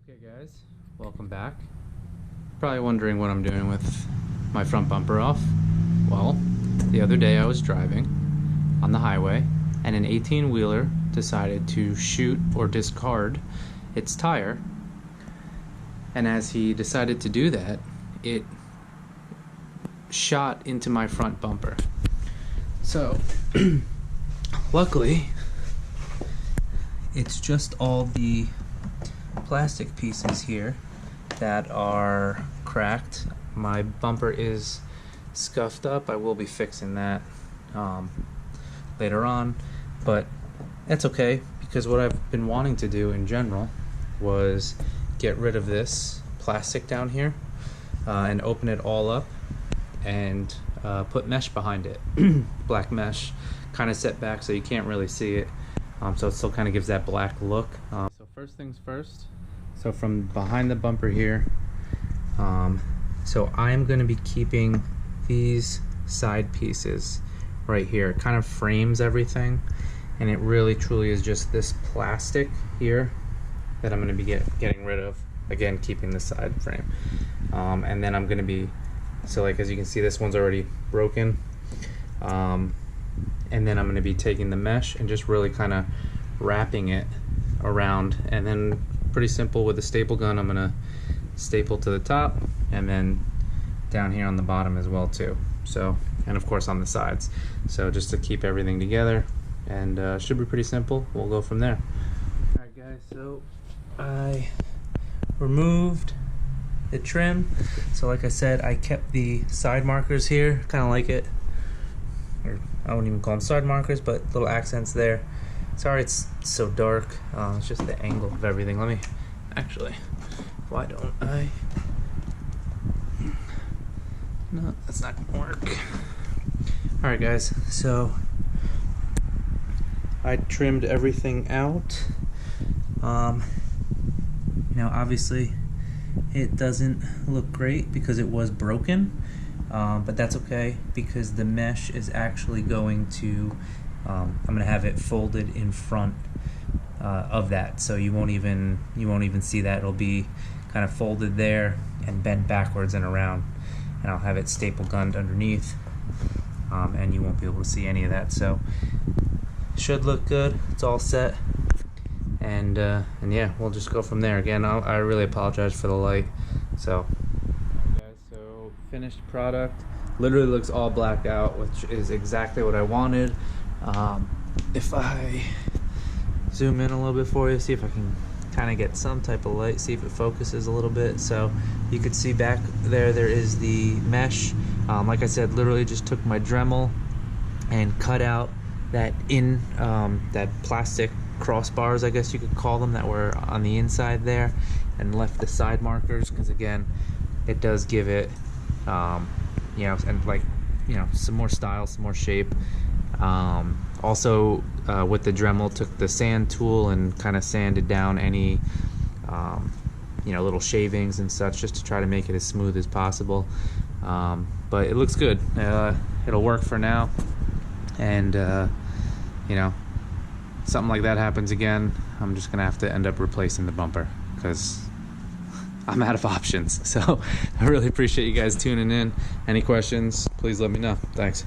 Okay guys, welcome back. Probably wondering what I'm doing with my front bumper off. Well, the other day I was driving on the highway and an 18-wheeler decided to shoot or discard its tire, and as he decided to do that, it shot into my front bumper. So luckily it's just all the plastic pieces here that are cracked. My bumper is scuffed up. I will be fixing that later on, but that's okay because what I've been wanting to do in general was get rid of this plastic down here and open it all up and put mesh behind it. Black mesh, kind of set back so you can't really see it, so it still kind of gives that black look. So first things first, so from behind the bumper here, so I'm going to be keeping these side pieces right here. It kind of frames everything, and it really truly is just this plastic here that I'm going to be getting rid of. Again, keeping the side frame, and then I'm going to be, so like as you can see, this one's already broken, and then I'm going to be taking the mesh and just really kind of wrapping it around, and then pretty simple with a staple gun I'm going to staple to the top and then down here on the bottom as well too, so, and of course on the sides, so just to keep everything together, and should be pretty simple. We'll go from there. Alright guys, so I removed the trim. So like I said, I kept the side markers here, kind of like it, or I wouldn't even call them side markers, but little accents there. Sorry it's so dark, it's just the angle of everything. Let me, actually, why don't I, no, that's not gonna work. Alright guys, so I trimmed everything out. You know, obviously it doesn't look great because it was broken, but that's okay because the mesh is actually going to, I'm gonna have it folded in front of that, so you won't even see that. It'll be kind of folded there and bent backwards and around, and I'll have it staple gunned underneath, and you won't be able to see any of that. So should look good. It's all set. And yeah, we'll just go from there. Again, I really apologize for the light. So, alright guys, so finished product. Literally looks all blacked out, which is exactly what I wanted. If I zoom in a little bit for you, see if I can kind of get some type of light, see if it focuses a little bit. So you could see back there, there is the mesh. Like I said, literally just took my Dremel and cut out that that plastic crossbars, I guess you could call them, that were on the inside there, and left the side markers because again, it does give it, you know, and like, you know, some more style, some more shape. Also, with the Dremel, took the sand tool and kind of sanded down any, you know, little shavings and such, just to try to make it as smooth as possible. But it looks good. It'll work for now, and you know, something like that happens again, I'm just gonna have to end up replacing the bumper because I'm out of options. So I really appreciate you guys tuning in. Any questions, please let me know. Thanks.